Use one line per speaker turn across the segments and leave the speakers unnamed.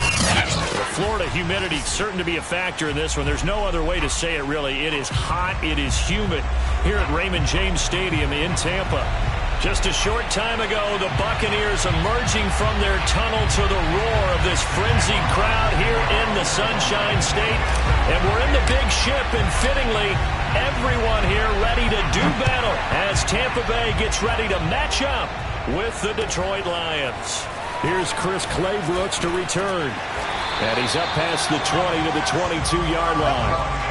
The Florida humidity certain to be a factor in this one. There's no other way to say it, really. It is hot. It is humid here at Raymond James Stadium in Tampa. Just a short time ago, the Buccaneers emerging from their tunnel to the roar of this frenzied crowd here in the Sunshine State. And we're in the big ship, and fittingly, everyone here ready to do battle as Tampa Bay gets ready to match up with the Detroit Lions. Here's Chris Claybrooks to return. And he's up past the 20 to the 22-yard line.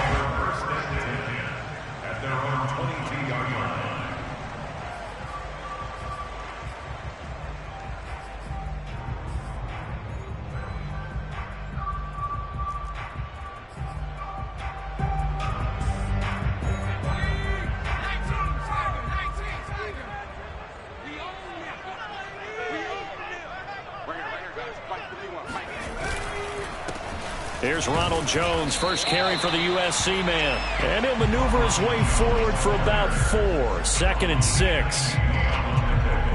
Here's Ronald Jones, first carry for the USC man. And he'll maneuver his way forward for about 4. 2nd and 6.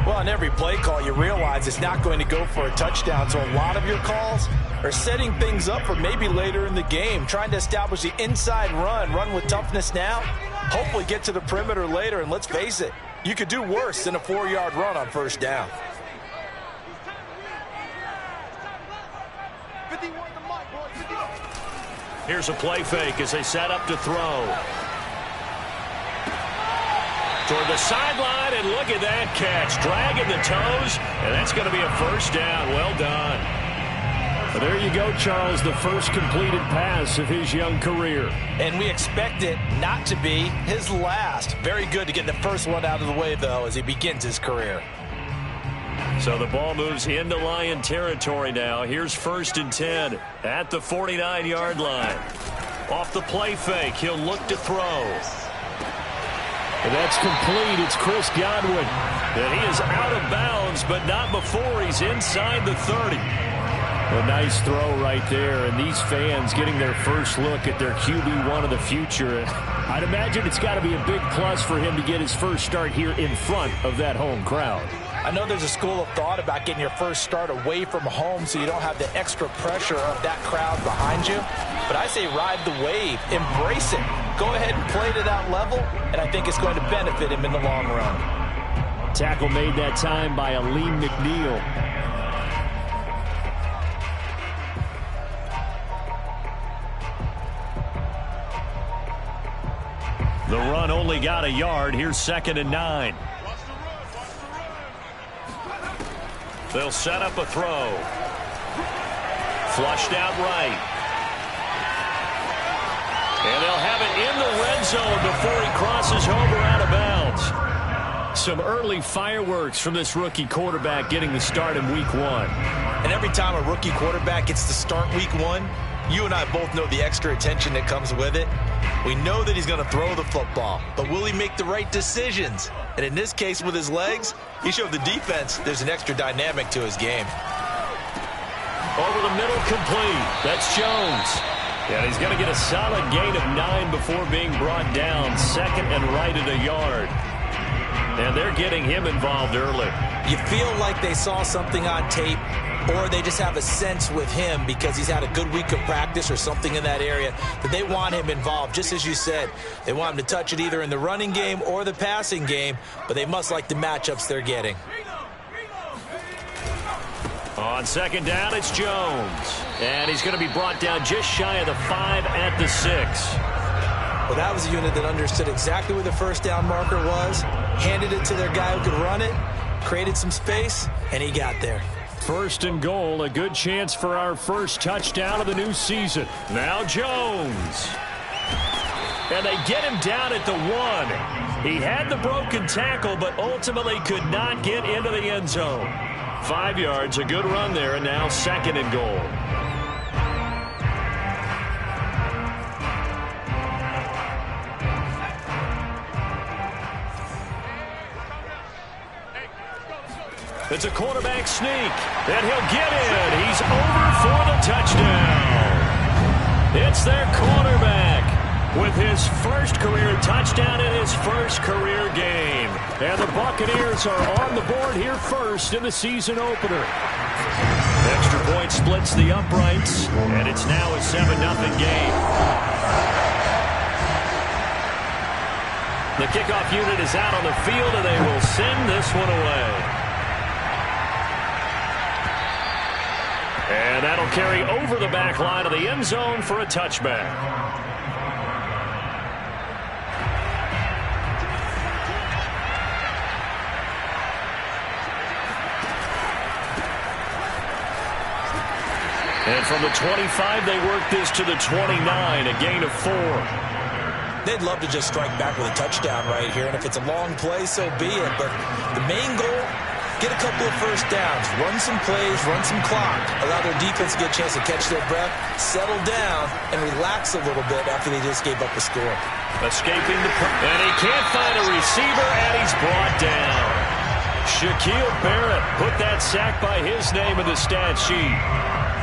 Well, on every play call, you realize it's not going to go for a touchdown. So a lot of your calls are setting things up for maybe later in the game, trying to establish the inside run with toughness now, hopefully get to the perimeter later. And let's face it, you could do worse than a 4-yard run on first down.
Here's a play fake as they set up to throw. Toward the sideline, and look at that catch. Dragging the toes, and that's going to be a first down. Well done. Well, there you go, Charles, the first completed pass of his young career.
And we expect it not to be his last. Very good to get the first one out of the way, though, as he begins his career.
So the ball moves into Lion territory now. Here's 1st and 10 at the 49-yard line. Off the play fake, he'll look to throw. And that's complete. It's Chris Godwin. And he is out of bounds, but not before he's inside the 30. A nice throw right there, and these fans getting their first look at their QB1 of the future. And I'd imagine it's got to be a big plus for him to get his first start here in front of that home crowd.
I know there's a school of thought about getting your first start away from home so you don't have the extra pressure of that crowd behind you. But I say ride the wave, embrace it. Go ahead and play to that level, and I think it's going to benefit him in the long run.
Tackle made that time by Aleem McNeil. The run only got a yard. Here's 2nd and 9. They'll set up a throw. Flushed out right. And they'll have it in the red zone before he crosses over out of bounds. Some early fireworks from this rookie quarterback getting the start in week 1.
And every time a rookie quarterback gets to start week 1, you and I both know the extra attention that comes with it. We know that he's going to throw the football, but will he make the right decisions? And in this case, with his legs, he showed the defense there's an extra dynamic to his game.
Over the middle, complete. That's Jones. And he's going to get a solid gain of 9 before being brought down. 2nd and right at a yard. And they're getting him involved early.
You feel like they saw something on tape, or they just have a sense with him because he's had a good week of practice or something in that area that they want him involved. Just as you said, they want him to touch it either in the running game or the passing game, but they must like the matchups they're getting.
On 2nd down, it's Jones. And he's going to be brought down just shy of the 5 at the 6.
Well, that was a unit that understood exactly where the first down marker was, handed it to their guy who could run it, created some space, and he got there.
1st and goal, a good chance for our first touchdown of the new season. Now Jones. And they get him down at the 1. He had the broken tackle, but ultimately could not get into the end zone. 5 yards, a good run there, and now 2nd and goal. It's a quarterback sneak, and he'll get it. He's over for the touchdown. It's their quarterback. with his first career touchdown in his first career game. And the Buccaneers are on the board here first in the season opener. Extra point splits the uprights, and it's now a 7-0 game. The kickoff unit is out on the field, and they will send this one away. And that'll carry over the back line of the end zone for a touchback. And from the 25, they work this to the 29, a gain of 4.
They'd love to just strike back with a touchdown right here, and if it's a long play, so be it. But the main goal, get a couple of first downs, run some plays, run some clock, allow their defense to get a chance to catch their breath, settle down, and relax a little bit after they just gave up a score.
Escaping the and he can't find a receiver, and he's brought down. Shaquille Barrett put that sack by his name in the stat sheet.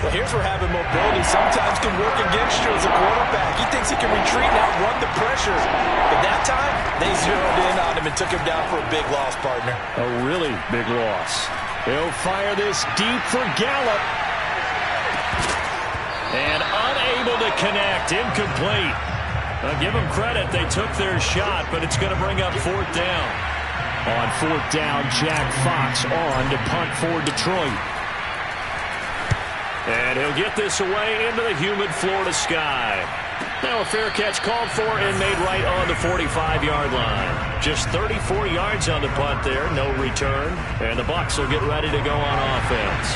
Well, here's where having mobility sometimes can work against you as a quarterback. He thinks he can retreat and outrun the pressure. But that time, they zeroed in on him and took him down for a big loss, partner.
A really big loss. He'll fire this deep for Gallup. And unable to connect. Incomplete. I'll give them credit. They took their shot, but it's going to bring up 4th down. On 4th down, Jack Fox on to punt for Detroit. And he'll get this away into the humid Florida sky. Now a fair catch called for and made right on the 45-yard line. Just 34 yards on the punt there, no return. And the Bucs will get ready to go on offense.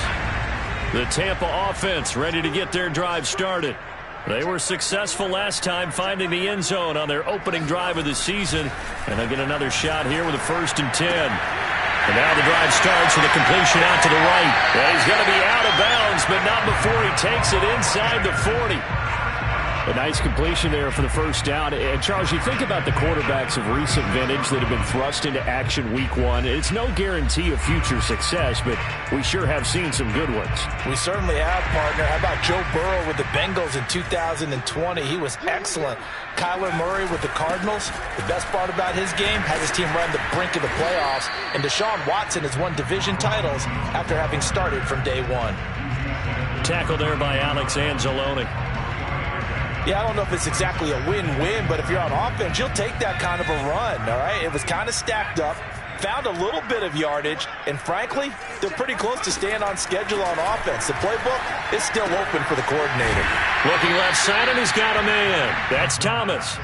The Tampa offense ready to get their drive started. They were successful last time finding the end zone on their opening drive of the season. And they'll get another shot here with a 1st and 10. And now the drive starts with a completion out to the right. Well, he's going to be out of bounds, but not before he takes it inside the 40. A nice completion there for the 1st down. And, Charles, you think about the quarterbacks of recent vintage that have been thrust into action week 1. It's no guarantee of future success, but we sure have seen some good ones.
We certainly have, partner. How about Joe Burrow with the Bengals in 2020? He was excellent. Kyler Murray with the Cardinals. The best part about his game has his team run the brink of the playoffs. And Deshaun Watson has won division titles after having started from day 1.
Tackle there by Alex Anzalone.
Yeah, I don't know if it's exactly a win-win, but if you're on offense, you'll take that kind of a run, all right? It was kind of stacked up, found a little bit of yardage, and frankly, they're pretty close to staying on schedule on offense. The playbook is still open for the coordinator.
Looking left side, and he's got a man. That's Thomas.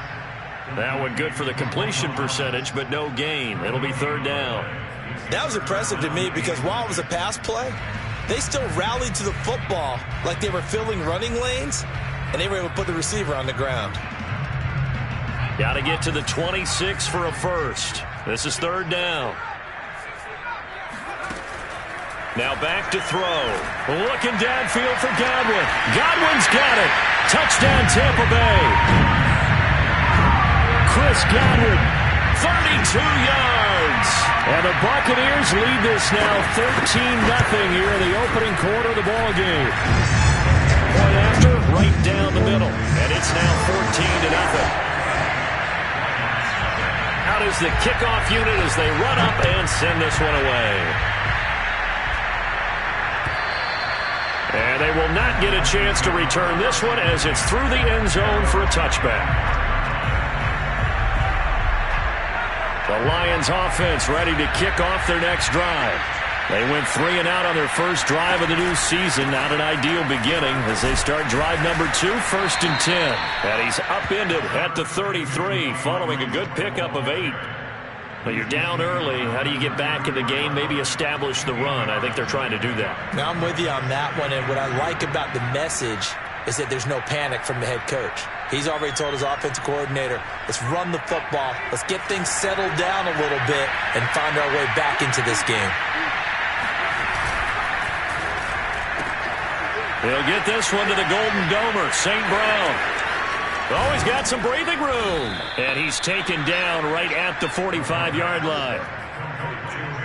That one good for the completion percentage, but no gain. It'll be 3rd down.
That was impressive to me because while it was a pass play, they still rallied to the football like they were filling running lanes, and they were able to put the receiver on the ground.
Got to get to the 26 for a 1st. This is 3rd down. Now back to throw. Looking downfield for Godwin. Godwin's got it. Touchdown, Tampa Bay. Chris Godwin, 32 yards. And the Buccaneers lead this now 13-0 here in the opening quarter of the ball game. Point after, right down the middle. And it's now 14-0. Out is the kickoff unit as they run up and send this one away. And they will not get a chance to return this one as it's through the end zone for a touchback. The Lions offense ready to kick off their next drive. They went 3 and out on their first drive of the new season. Not an ideal beginning as they start drive number 2, 1st and 10. And he's upended at the 33 following a good pickup of 8. But you're down early. How do you get back in the game? Maybe establish the run. I think they're trying to do that.
Now I'm with you on that one. And what I like about the message is that there's no panic from the head coach. He's already told his offensive coordinator, let's run the football. Let's get things settled down a little bit and find our way back into this game.
He'll get this one to the Golden Domer, St. Brown. Oh, he's got some breathing room. And he's taken down right at the 45-yard line.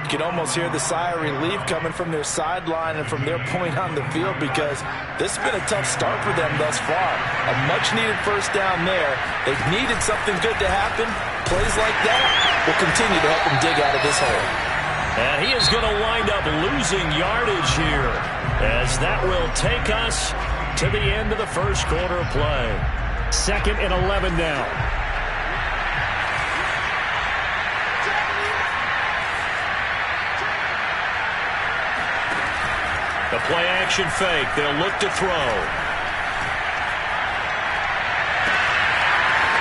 You can almost hear the sigh of relief coming from their sideline and from their point on the field, because this has been a tough start for them thus far. A much-needed first down there. They've needed something good to happen. Plays like that will continue to help them dig out of this hole.
And he is going to wind up losing yardage here, as that will take us to the end of the first quarter of play. 2nd and 11 now. The play-action fake. They'll look to throw.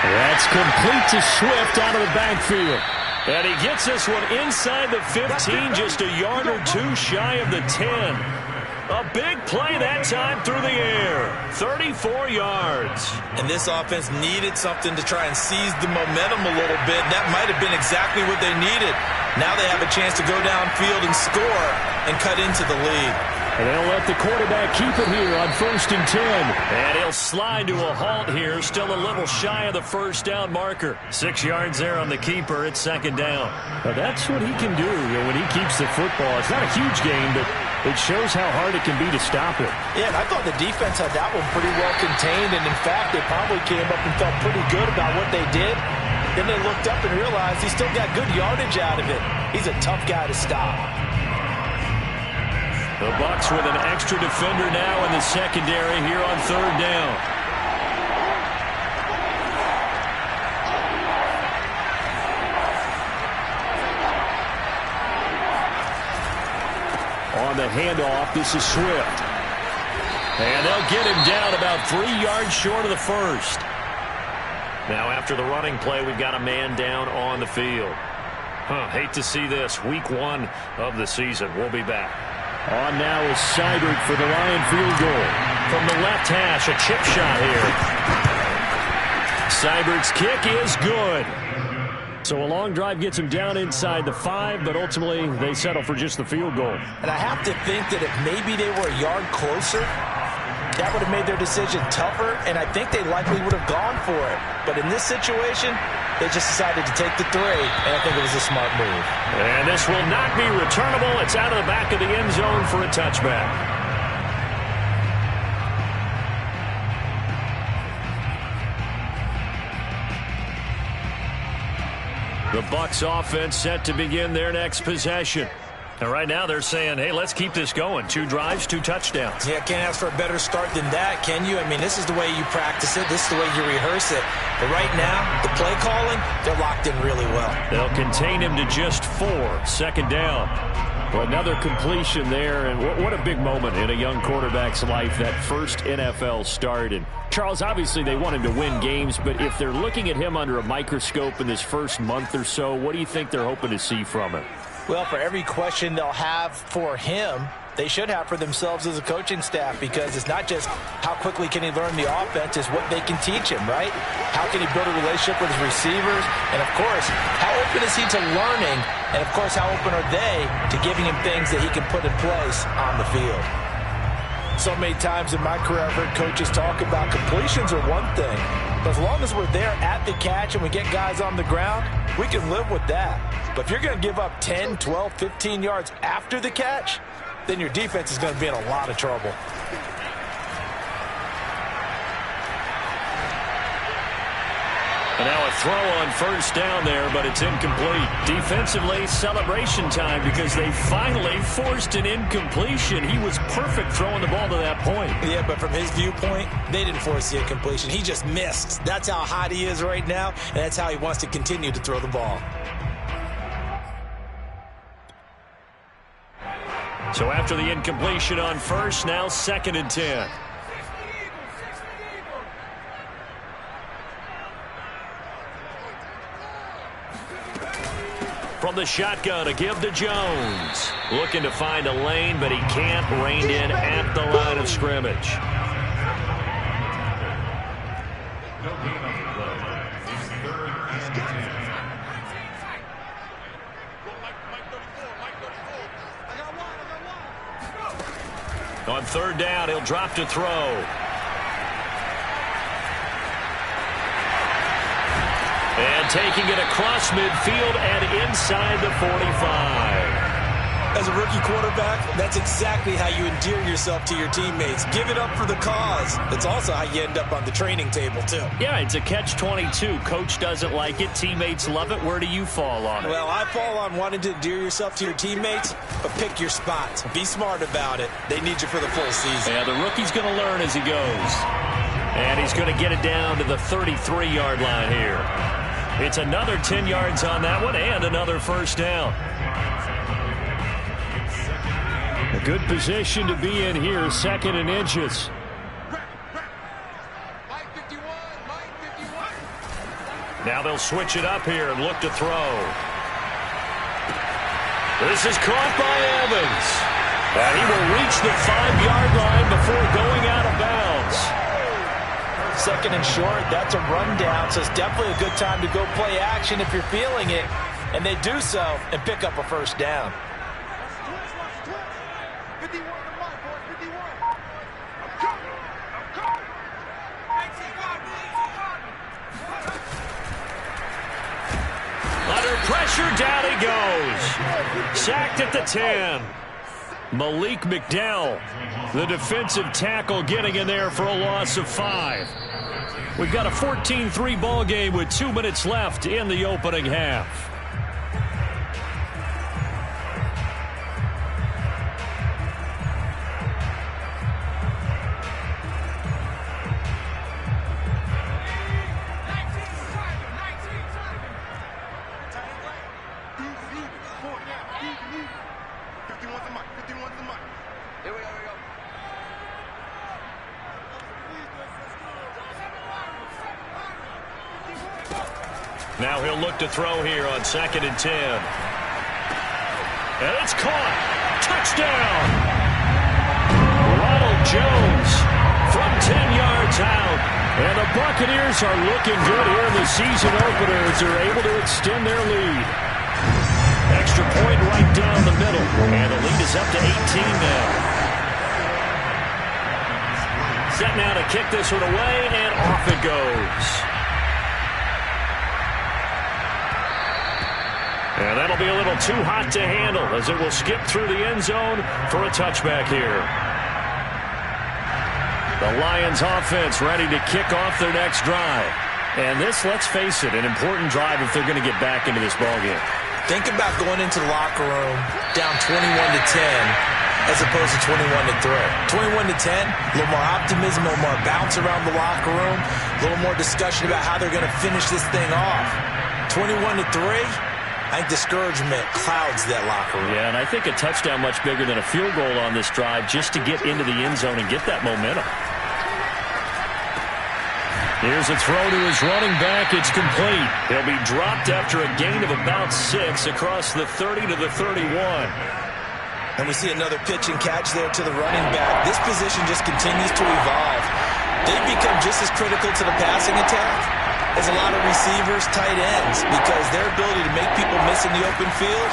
That's complete to Swift out of the backfield. And he gets this one inside the 15, just a yard or two shy of the 10. A big play that time through the air. 34 yards.
And this offense needed something to try and seize the momentum a little bit. That might have been exactly what they needed. Now they have a chance to go downfield and score and cut into the lead.
And they'll let the quarterback keep it here on 1st and 10. And he'll slide to a halt here, still a little shy of the first down marker. 6 yards there on the keeper. It's 2nd down. Now that's what he can do when he keeps the football. It's not a huge game, but it shows how hard it can be to stop it.
Yeah, and I thought the defense had that one pretty well contained. And, in fact, they probably came up and felt pretty good about what they did. Then they looked up and realized he still got good yardage out of it. He's a tough guy to stop.
The Bucs with an extra defender now in the secondary here on 3rd down. On the handoff, this is Swift. And they'll get him down about 3 yards short of the first. Now after the running play, we've got a man down on the field. Hate to see this. Week 1 of the season. We'll be back. On now is Seibert for the Lion field goal. From the left hash, a chip shot here. Seibert's kick is good. So a long drive gets him down inside the 5, but ultimately they settle for just the field goal.
And I have to think that if maybe they were a yard closer, that would have made their decision tougher, and I think they likely would have gone for it. But in this situation, they just decided to take the 3, and I think it was a smart move.
And this will not be returnable. It's out of the back of the end zone for a touchback. The Bucs offense set to begin their next possession. And right now they're saying, hey, let's keep this going. 2 drives, 2 touchdowns.
Yeah, can't ask for a better start than that, can you? I mean, this is the way you practice it. This is the way you rehearse it. But right now, the play calling, they're locked in really well.
They'll contain him to just 4. 2nd down. Well, another completion there, and what a big moment in a young quarterback's life, that first NFL start. And Charles, obviously they want him to win games, but if they're looking at him under a microscope in this first month or so, what do you think they're hoping to see from him?
Well, for every question they'll have for him, they should have for themselves as a coaching staff, because it's not just how quickly can he learn the offense, it's what they can teach him, right? How can he build a relationship with his receivers? And, of course, how open is he to learning? And, of course, how open are they to giving him things that he can put in place on the field? So many times in my career, I've heard coaches talk about completions are one thing, but as long as we're there at the catch and we get guys on the ground, we can live with that. But if you're going to give up 10, 12, 15 yards after the catch, then your defense is going to be in a lot of trouble.
And now a throw on 1st down there, but it's incomplete. Defensively, celebration time, because they finally forced an incompletion. He was perfect throwing the ball to that point.
Yeah, but from his viewpoint, they didn't force the incompletion. He just missed. That's how hot he is right now, and that's how he wants to continue to throw the ball.
So after the incompletion on 1st, now 2nd and 10. From the shotgun, a give to Jones. Looking to find a lane, but he can't. Reined in at the line of scrimmage. On 3rd down, he'll drop to throw. And taking it across midfield and inside the 45.
As a rookie quarterback, that's exactly how you endear yourself to your teammates. Give it up for the cause. It's also how you end up on the training table, too.
Yeah, it's a catch-22. Coach doesn't like it. Teammates love it. Where do you fall on it?
Well, I fall on wanting to endear yourself to your teammates, but pick your spots. Be smart about it. They need you for the full season.
Yeah, the rookie's going to learn as he goes. And he's going to get it down to the 33-yard line here. It's another 10 yards on that one and another first down. A good position to be in here, 2nd and inches. Now they'll switch it up here and look to throw. This is caught by Evans. And he will reach the 5-yard line before going out of bounds.
2nd and short, that's a rundown, so it's definitely a good time to go play action if you're feeling it. And they do so and pick up a first down.
Under pressure, down he goes. Sacked at the 10. Malik McDowell, the defensive tackle, getting in there for a loss of 5. We've got a 14-3 ball game with 2 minutes left in the opening half. Now he'll look to throw here on 2nd and 10. And it's caught. Touchdown. Ronald Jones from 10 yards out. And the Buccaneers are looking good here in the season opener as they're able to extend their lead. Extra point right down the middle. And the lead is up to 18 now. Set now to kick this one away, and off it goes. And that'll be a little too hot to handle as it will skip through the end zone for a touchback here. The Lions offense ready to kick off their next drive. And this, let's face it, an important drive if they're going to get back into this ballgame.
Think about going into the locker room down 21-10 as opposed to 21-3. 21-10, a little more optimism, a little more bounce around the locker room, a little more discussion about how they're going to finish this thing off. 21-3. I think discouragement clouds that locker room.
Yeah, and I think a touchdown much bigger than a field goal on this drive just to get into the end zone and get that momentum. Here's a throw to his running back. It's complete. He'll be dropped after a gain of about 6 across the 30 to the 31.
And we see another pitch and catch there to the running back. This position just continues to evolve. They become just as critical to the passing attack as a lot of receivers, tight ends, because their ability to make people miss in the open field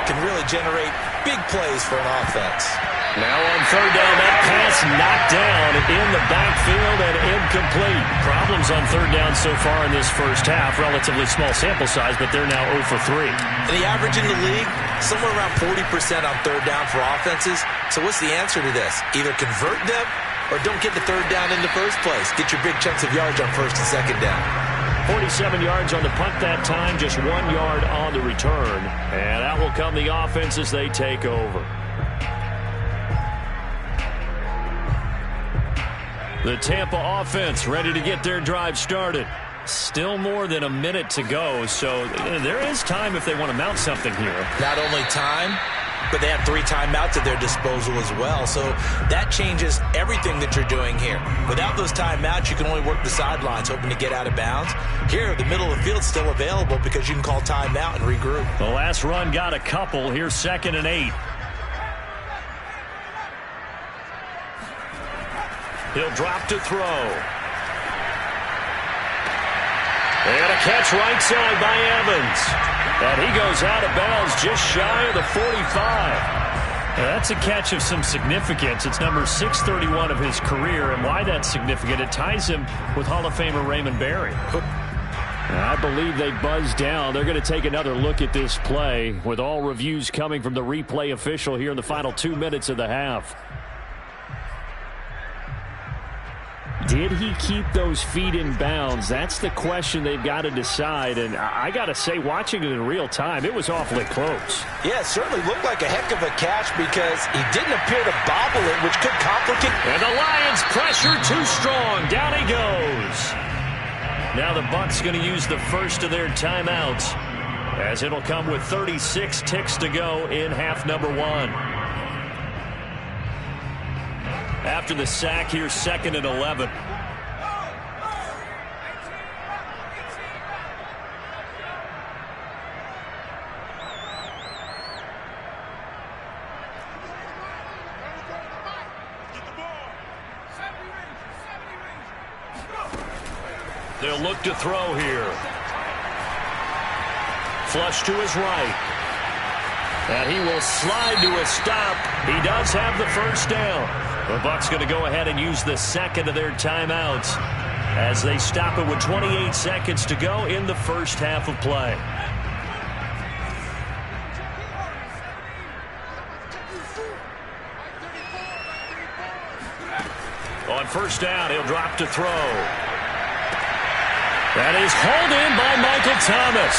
can really generate big plays for an offense.
Now on 3rd down, that pass knocked down in the backfield and incomplete. Problems on 3rd down so far in this first half. Relatively small sample size, but they're now 0 for 3.
And the average in the league, somewhere around 40% on 3rd down for offenses. So what's the answer to this? Either convert them or don't get the 3rd down in the first place. Get your big chunks of yards on 1st and 2nd down.
47 yards on the punt that time, just 1 yard on the return. And out will come the offense as they take over. The Tampa offense ready to get their drive started. Still more than a minute to go, so there is time if they want to mount something here.
Not only time, but they have 3 timeouts at their disposal as well. So that changes everything that you're doing here. Without those timeouts, you can only work the sidelines, hoping to get out of bounds. Here, the middle of the field's still available because you can call timeout and regroup.
The last run got a couple. Here's 2nd and 8. He'll drop to throw. And a catch right side by Evans. And he goes out of bounds just shy of the 45. That's a catch of some significance. It's number 631 of his career. And why that's significant, it ties him with Hall of Famer Raymond Berry. I believe they buzzed down. They're going to take another look at this play with all reviews coming from the replay official here in the final 2 minutes of the half. Did he keep those feet in bounds? That's the question they've got to decide. And I got to say, watching it in real time, it was awfully close.
Yeah, it certainly looked like a heck of a catch because he didn't appear to bobble it, which could complicate.
And the Lions pressure too strong. Down he goes. Now the Bucs going to use the first of their timeouts as it'll come with 36 ticks to go in half number 1. After the sack, here's 2nd and 11. They'll look to throw here. Flush to his right. And he will slide to a stop. He does have the first down. The Bucs going to go ahead and use the second of their timeouts as they stop it with 28 seconds to go in the first half of play. On first down, he'll drop to throw. That is hauled in by Michael Thomas.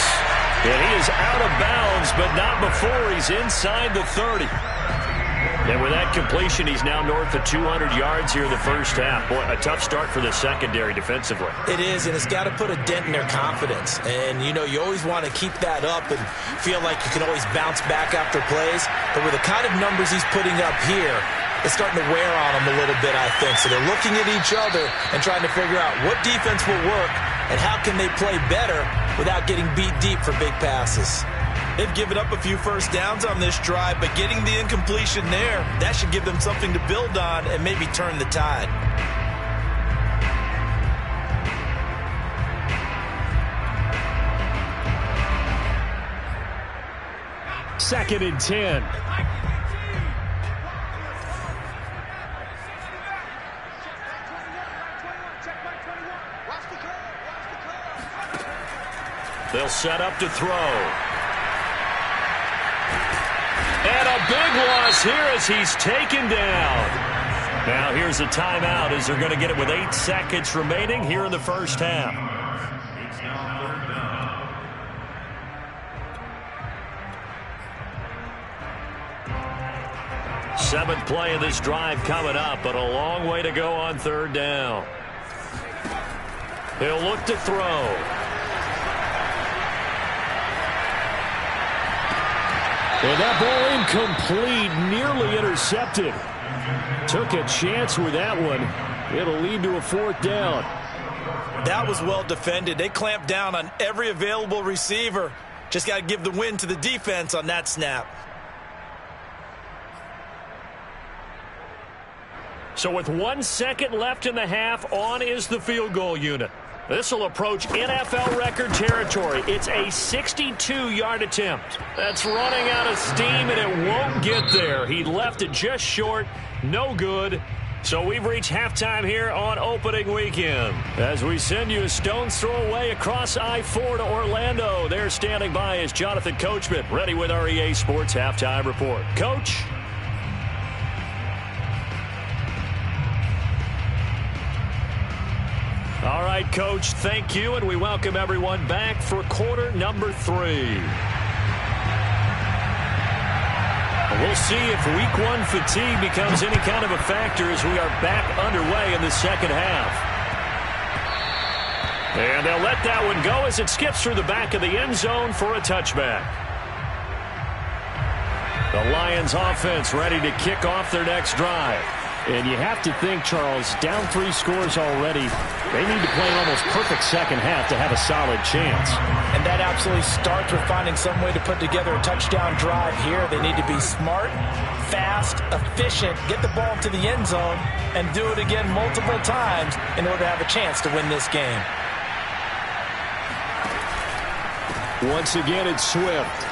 And he is out of bounds, but not before he's inside the 30. And with that completion, he's now north of 200 yards here in the first half. Boy, a tough start for the secondary defensively.
It is, and it's got to put a dent in their confidence. And, you know, you always want to keep that up and feel like you can always bounce back after plays. But with the kind of numbers he's putting up here, it's starting to wear on them a little bit, I think. So they're looking at each other and trying to figure out what defense will work and how can they play better without getting beat deep for big passes. They've given up a few first downs on this drive, but getting the incompletion there, that should give them something to build on and maybe turn the tide.
Second and 10. They'll set up to throw. And a big loss here as he's taken down. Now here's a timeout as they're going to get it with 8 seconds remaining here in the first half. Seventh play of this drive coming up, but a long way to go on third down. He'll look to throw. And that ball incomplete, nearly intercepted. Took a chance with that one. It'll lead to a fourth down.
That was well defended. They clamped down on every available receiver. Just got to give the win to the defense on that snap.
So with 1 second left in the half, on is the field goal unit. This will approach NFL record territory. It's a 62-yard attempt. That's running out of steam, and it won't get there. He left it just short. No good. So we've reached halftime here on opening weekend. As we send you a stone's throw away across I-4 to Orlando. There standing by is Jonathan Coachman, ready with our EA Sports Halftime Report. Coach? All right, Coach, thank you, and we welcome everyone back for quarter number 3. We'll see if week 1 fatigue becomes any kind of a factor as we are back underway in the second half. And they'll let that one go as it skips through the back of the end zone for a touchback. The Lions offense ready to kick off their next drive. And you have to think, Charles, down 3 scores already. They need to play an almost perfect second half to have a solid chance.
And that absolutely starts with finding some way to put together a touchdown drive here. They need to be smart, fast, efficient, get the ball to the end zone, and do it again multiple times in order to have a chance to win this game.
Once again, it's Swift.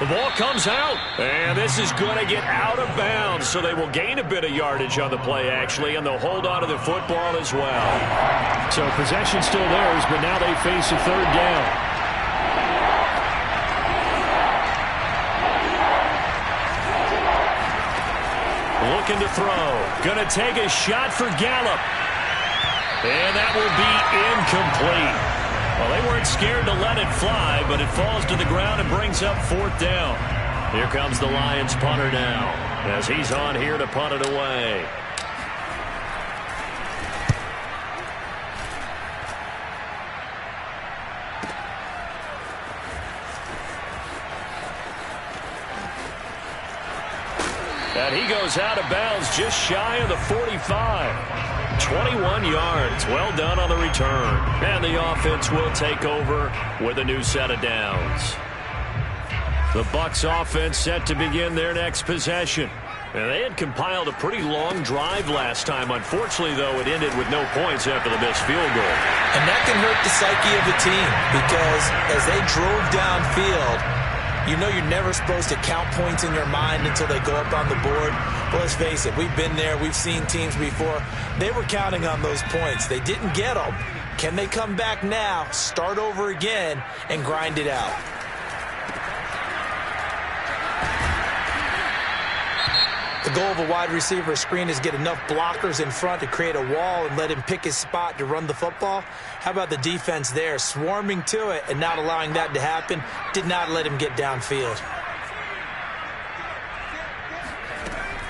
The ball comes out, and this is going to get out of bounds, so they will gain a bit of yardage on the play, actually, and they'll hold on to the football as well. So possession still theirs, but now they face a third down. Looking to throw. Going to take a shot for Gallup. And that will be incomplete. Well, they weren't scared to let it fly, but it falls to the ground and brings up fourth down. Here comes the Lions punter now, as he's on here to punt it away. And he goes out of bounds just shy of the 45. 21 yards. Well done on the return. And the offense will take over with a new set of downs. The Bucs offense set to begin their next possession. And they had compiled a pretty long drive last time. Unfortunately, though, it ended with no points after the missed field goal.
And that can hurt the psyche of a team because as they drove downfield, you know you're never supposed to count points in your mind until they go up on the board. But let's face it, we've been there. We've seen teams before. They were counting on those points. They didn't get them. Can they come back now, start over again, and grind it out? The goal of a wide receiver screen is get enough blockers in front to create a wall and let him pick his spot to run the football. How about the defense there, swarming to it and not allowing that to happen? Did not let him get downfield.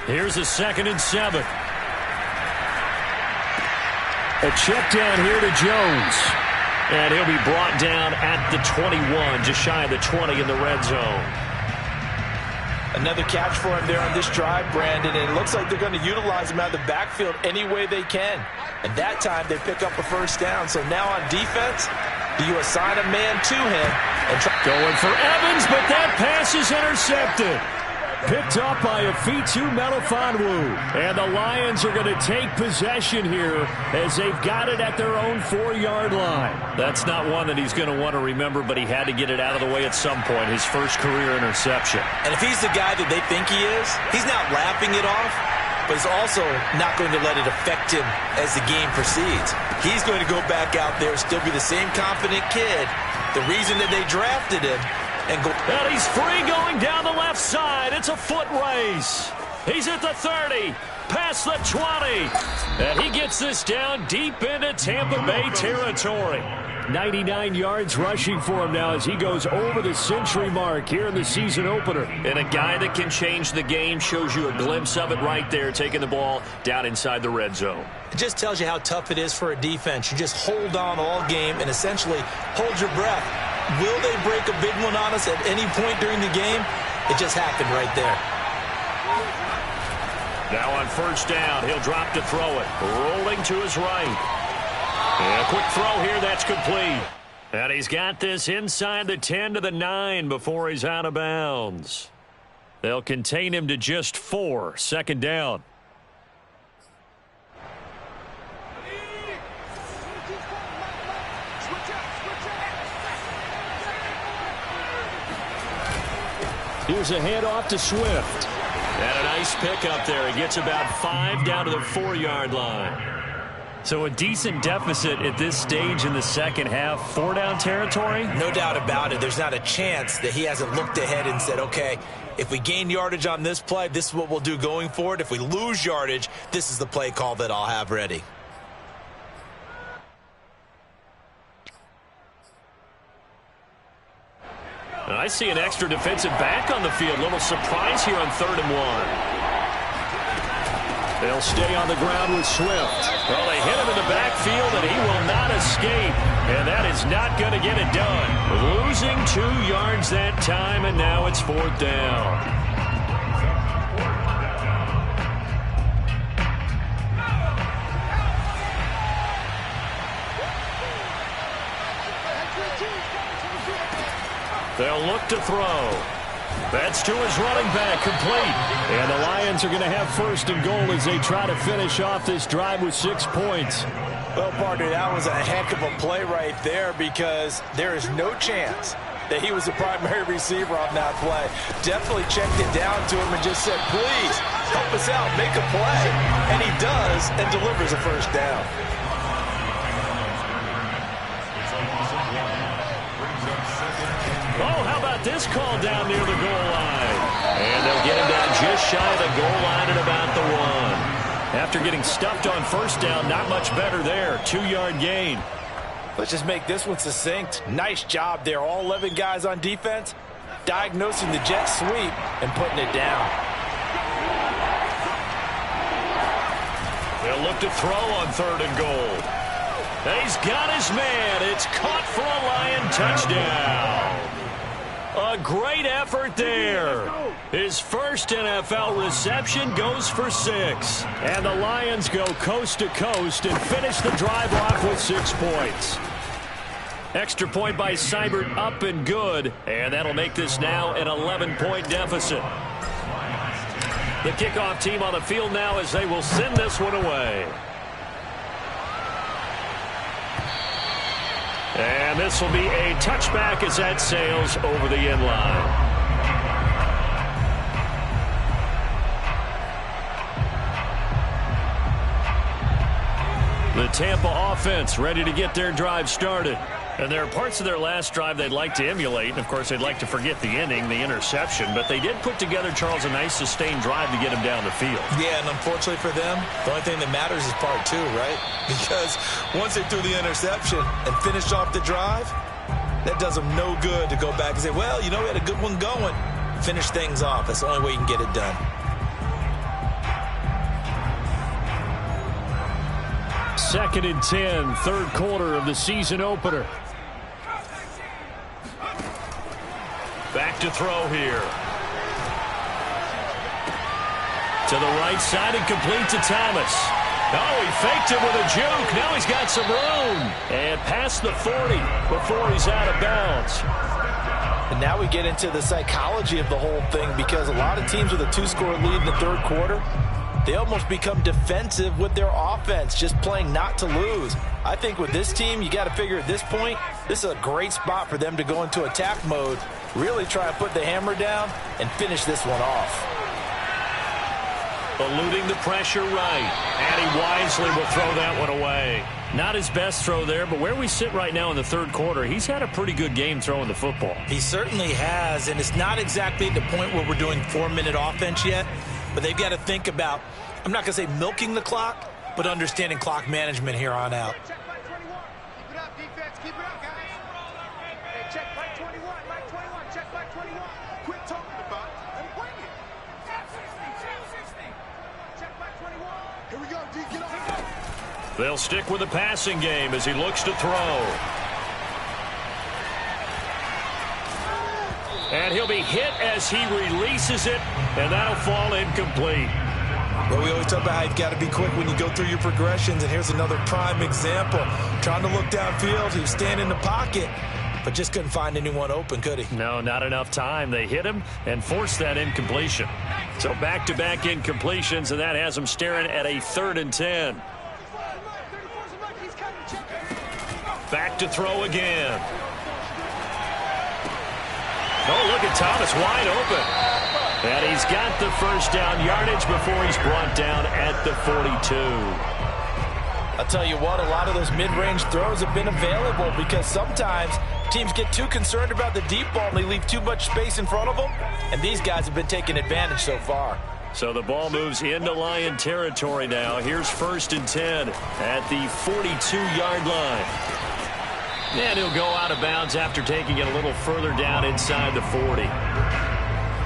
Here's a 2nd and 7. A check down here to Jones. And he'll be brought down at the 21, just shy of the 20 in the red zone.
Another catch for him there on this drive, Brandon, and it looks like they're going to utilize him out of the backfield any way they can. And that time they pick up a first down. So now on defense, do you assign a man to him? And
going for Evans, but that pass is intercepted. Picked up by Afitu Melifonwu. And the Lions are going to take possession here as they've got it at their own 4-yard line. That's not one that he's going to want to remember, but he had to get it out of the way at some point, his first career interception.
And if he's the guy that they think he is, he's not laughing it off, but he's also not going to let it affect him as the game proceeds. He's going to go back out there, still be the same confident kid, the reason that they drafted him, and
he's free going down the left side. It's a foot race. He's at the 30, past the 20. And he gets this down deep into Tampa Bay territory. 99 yards rushing for him now as he goes over the century mark here in the season opener.
And a guy that can change the game, shows you a glimpse of it right there, taking the ball down inside the red zone.
It just tells you how tough it is for a defense. You just hold on all game and essentially hold your breath. Will they break a big one on us at any point during the game? It just happened right there.
Now on first down, he'll drop to throw it. Rolling to his right. And a quick throw here, that's complete. And he's got this inside the 10 to the 9 before he's out of bounds. They'll contain him to just 4. 2nd down. Here's a handoff to Swift. And a nice pickup there. He gets about 5 down to the 4-yard line. So a decent deficit at this stage in the second half. 4-down territory?
No doubt about it. There's not a chance that he hasn't looked ahead and said, okay, if we gain yardage on this play, this is what we'll do going forward. If we lose yardage, this is the play call that I'll have ready.
I see an extra defensive back on the field. Little surprise here on 3rd and 1. They'll stay on the ground with Swift. Well, they hit him in the backfield, and he will not escape. And that is not going to get it done. Losing 2 yards that time, and now it's 4th down. They'll look to throw. That's to his running back, complete. And the Lions are going to have 1st and goal as they try to finish off this drive with 6 points.
Well, partner, that was a heck of a play right there because there is no chance that he was the primary receiver on that play. Definitely checked it down to him and just said, please, help us out, make a play. And he does and delivers a 1st down.
got this call down near the goal line. And they'll get him down just shy of the goal line at about the 1. After getting stuffed on first down, not much better there. 2-yard gain.
Let's just make this one succinct. Nice job there. All 11 guys on defense, diagnosing the jet sweep and putting it down.
They'll look to throw on 3rd and goal. He's got his man. It's caught for a Lion touchdown. A great effort there. His first NFL reception goes for 6. And the Lions go coast to coast and finish the drive off with 6 points. Extra point by Seibert up and good. And that'll make this now an 11-point deficit. The kickoff team on the field now as they will send this one away. And this will be a touchback as that sails over the end line. The Tampa offense ready to get their drive started. And there are parts of their last drive they'd like to emulate. And, of course, they'd like to forget the ending, the interception. But they did put together, Charles, a nice sustained drive to get him down the field.
Yeah, and unfortunately for them, the only thing that matters is part 2, right? Because once they threw the interception and finished off the drive, that does them no good to go back and say, well, you know, we had a good one going. Finish things off. That's the only way you can get it done.
Second and 10, 3rd quarter of the season opener. Back to throw here. To the right side and complete to Thomas. Oh, he faked it with a juke. Now he's got some room. And past the 40 before he's out of bounds.
And now we get into the psychology of the whole thing, because a lot of teams with a 2-score lead in the 3rd quarter, they almost become defensive with their offense, just playing not to lose. I think with this team, you got to figure at this point, this is a great spot for them to go into attack mode, really try to put the hammer down and finish this one off.
Eluding the pressure right, and he wisely will throw that one away. Not his best throw there, but where we sit right now in the 3rd quarter, he's had a pretty good game throwing the football.
He certainly has, and it's not exactly at the point where we're doing 4-minute offense yet. But they've got to think about, I'm not going to say milking the clock, but understanding clock management here on out.
Check back 21. Keep it up, defense. Keep it up, guys. Hey, check back 21. Back 21. Check back 21. Quit talking about it and bring it. Check 60. Check back 21. Here we go, D. Get on.
They'll stick with the passing game as he looks to throw. And he'll be hit as he releases it, and that'll fall incomplete.
Well, we always talk about how you've got to be quick when you go through your progressions, and here's another prime example. Trying to look downfield, he was standing in the pocket, but just couldn't find anyone open, could he?
No, not enough time. They hit him and forced that incompletion. So back-to-back incompletions, and that has him staring at a 3rd and 10. Back to throw again. Oh, look at Thomas wide open. And he's got the first down yardage before he's brought down at the 42.
I'll tell you what, a lot of those mid-range throws have been available because sometimes teams get too concerned about the deep ball and they leave too much space in front of them. And these guys have been taking advantage so far.
So the ball moves into Lion territory now. Here's 1st and 10 at the 42-yard line. And he'll go out of bounds after taking it a little further down inside the 40.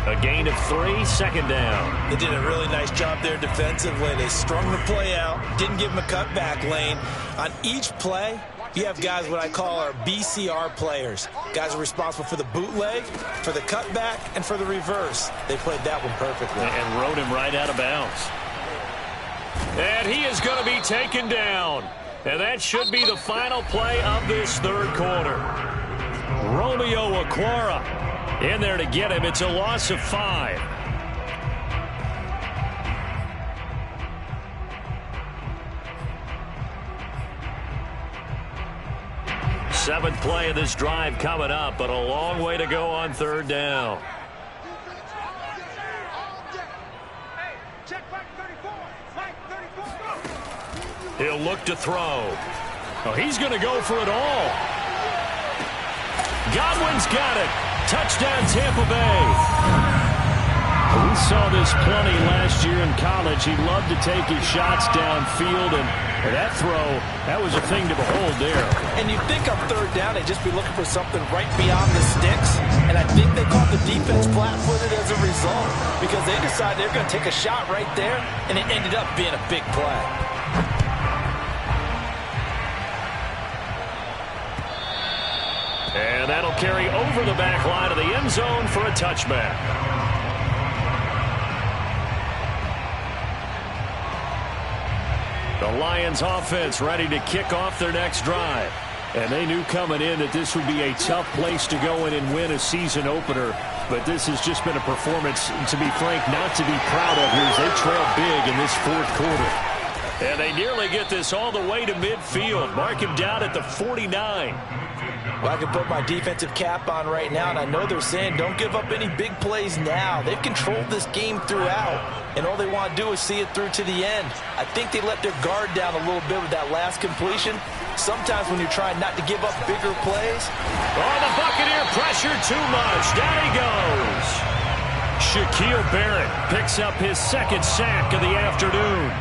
A gain of 3, 2nd down.
They did a really nice job there defensively. They strung the play out, didn't give him a cutback lane. On each play, you have guys what I call our BCR players. Guys are responsible for the bootleg, for the cutback, and for the reverse. They played that one perfectly.
And rode him right out of bounds. And he is going to be taken down. And that should be the final play of this 3rd quarter. Romeo Okwara in there to get him. It's a loss of 5. Seventh play of this drive coming up, but a long way to go on 3rd down. He'll look to throw. Oh, he's going to go for it all. Godwin's got it. Touchdown, Tampa Bay. We saw this plenty last year in college. He loved to take his shots downfield, and that throw, that was a thing to behold there.
And you think on third down, they'd just be looking for something right beyond the sticks. And I think they caught the defense flat-footed as a result because they decided they're going to take a shot right there, and it ended up being a big play.
And that'll carry over the back line of the end zone for a touchback. The Lions offense ready to kick off their next drive. And they knew coming in that this would be a tough place to go in and win a season opener. But this has just been a performance, to be frank, not to be proud of here as they trail big in this fourth quarter. And they nearly get this all the way to midfield. Mark him down at the 49.
Well, I can put my defensive cap on right now, and I know they're saying don't give up any big plays now. They've controlled this game throughout, and all they want to do is see it through to the end. I think they let their guard down a little bit with that last completion. Sometimes when you're trying not to give up bigger plays.
Oh, the Buccaneer pressure too much. Down he goes. Shaquille Barrett picks up his second sack of the afternoon.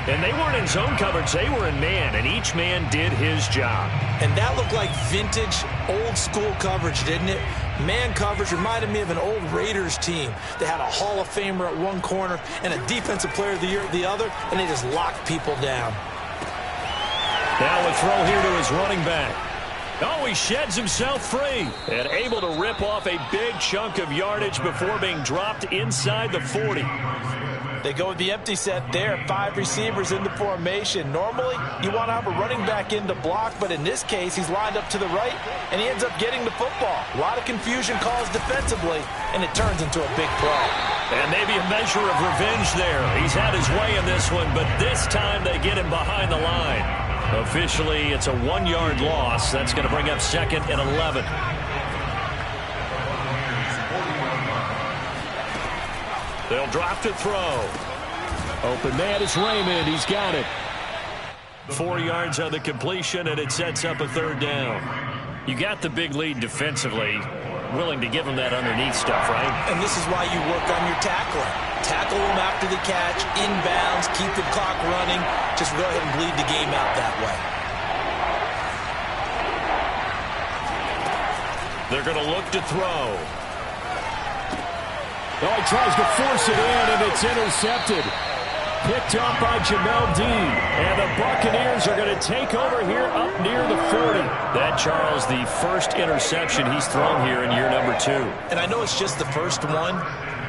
And they weren't in zone coverage, they were in man, and each man did his job.
And that looked like vintage, old-school coverage, didn't it? Man coverage reminded me of an old Raiders team. They had a Hall of Famer at one corner and a Defensive Player of the Year at the other, and they just locked people down.
Now a throw here to his running back. Oh, he sheds himself free and able to rip off a big chunk of yardage before being dropped inside the 40.
They go with the empty set there, 5 receivers in the formation. Normally, you want to have a running back in to block, but in this case, he's lined up to the right, and he ends up getting the football. A lot of confusion caused defensively, and it turns into a big play.
And maybe a measure of revenge there. He's had his way in this one, but this time they get him behind the line. Officially, it's a 1-yard loss. That's going to bring up 2nd and 11. They'll drop to throw. Open man is Raymond. He's got it. 4 yards on the completion, and it sets up a third down. You got the big lead defensively. Willing to give them that underneath stuff, right?
And this is why you work on your tackling. Tackle them after the catch, inbounds, keep the clock running. Just go ahead and bleed the game out that way.
They're going to look to throw. Oh, he tries to force it in, and it's intercepted. Picked up by Jamel Dean. And the Buccaneers are going to take over here up near the 40. That, Charles, the first interception he's thrown here in year number 2.
And I know it's just the first one,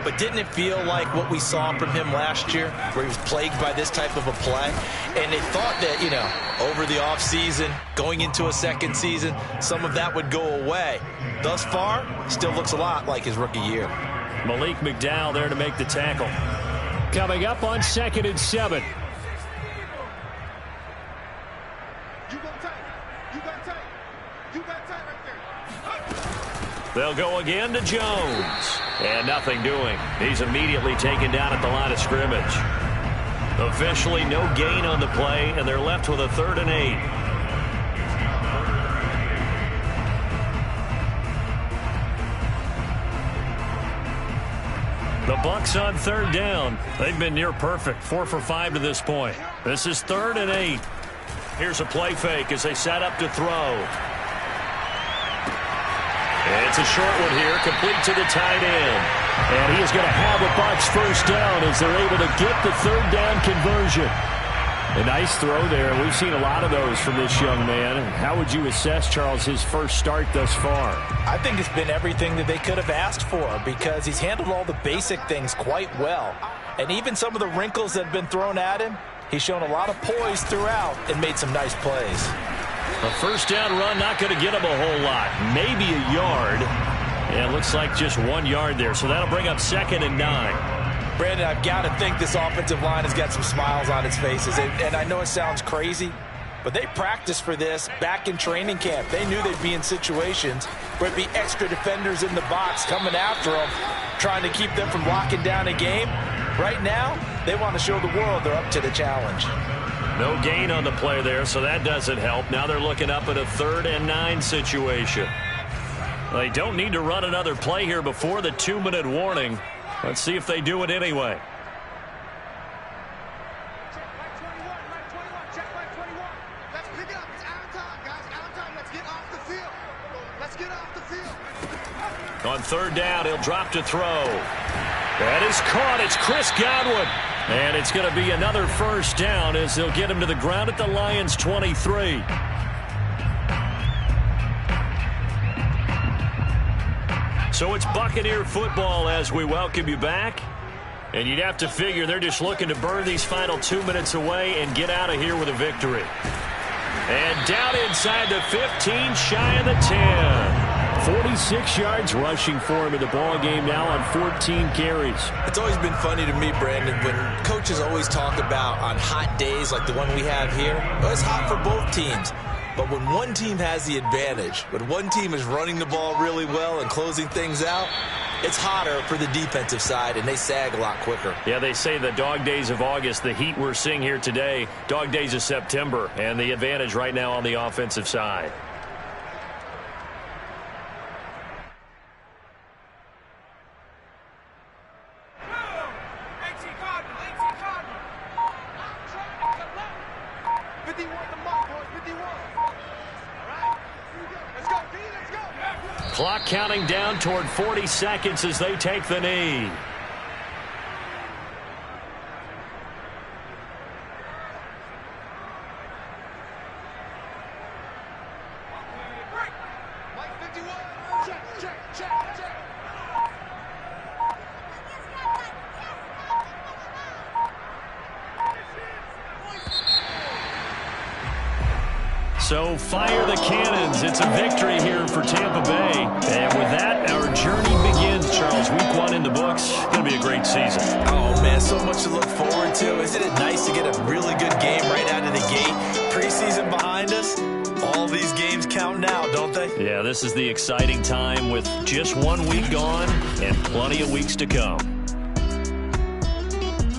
but didn't it feel like what we saw from him last year, where he was plagued by this type of a play? And they thought that, you know, over the offseason, going into a second season, some of that would go away. Thus far, still looks a lot like his rookie year.
Malik McDowell there to make the tackle. Coming up on 2nd and 7.
You go tight. You got tight. You got tight right there.
They'll go again to Jones. And nothing doing. He's immediately taken down at the line of scrimmage. Officially no gain on the play, and they're left with a 3rd and 8. The Bucs on 3rd down. They've been near perfect. 4 for 5 to this point. This is 3rd and 8. Here's a play fake as they set up to throw. It's a short one here, complete to the tight end. And he is going to have a Bucs first down as they're able to get the 3rd down conversion. A nice throw there. We've seen a lot of those from this young man. How would you assess, Charles, his first start thus far?
I think it's been everything that they could have asked for because he's handled all the basic things quite well. And even some of the wrinkles that have been thrown at him, he's shown a lot of poise throughout and made some nice plays.
A first down run, not going to get him a whole lot. Maybe a yard. And it looks like just 1 yard there. So that'll bring up 2nd and 9.
Brandon, I've got to think this offensive line has got some smiles on its faces. And I know it sounds crazy, but they practiced for this back in training camp. They knew they'd be in situations where it'd be extra defenders in the box coming after them, trying to keep them from locking down a game. Right now, they want to show the world they're up to the challenge.
No gain on the play there, so that doesn't help. Now they're looking up at a 3rd and 9 situation. They don't need to run another play here before the 2-minute warning. Let's see if they do it anyway.
Check by 21, by 21, check by 21. Let's pick it up. It's out of time, guys. Out of time. Let's get off the field. Let's get off the field.
On third down, he'll drop to throw. That is caught. It's Chris Godwin. And it's going to be another first down as they'll get him to the ground at the Lions' 23. So it's Buccaneer football as we welcome you back. And you'd have to figure they're just looking to burn these final 2 minutes away and get out of here with a victory. And down inside the 15, shy of the 10. 46 yards rushing for him in the ball game now on 14 carries.
It's always been funny to me, Brandon, when coaches always talk about on hot days like the one we have here, well, it's hot for both teams. But when one team has the advantage, when one team is running the ball really well and closing things out, it's hotter for the defensive side, and they sag a lot quicker.
Yeah, they say the dog days of August, the heat we're seeing here today, dog days of September, and the advantage right now on the offensive side. Clock counting down toward 40 seconds as they take the knee. So fire the cannons. It's a victory here for Tampa Bay. And with that, our journey begins, Charles. Week 1 in the books. Going to be a great season.
Oh, man, so much to look forward to. Isn't it nice to get a really good game right out of the gate? Preseason behind us. All these games count now, don't they?
Yeah, this is the exciting time with just 1 week gone and plenty of weeks to come.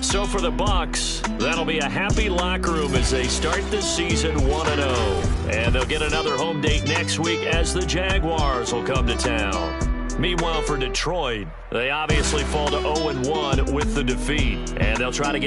So for the Bucs, that'll be a happy locker room as they start the season 1-0. And they'll get another home date next week as the Jaguars will come to town. Meanwhile, for Detroit, they obviously fall to 0-1 with the defeat. And they'll try to get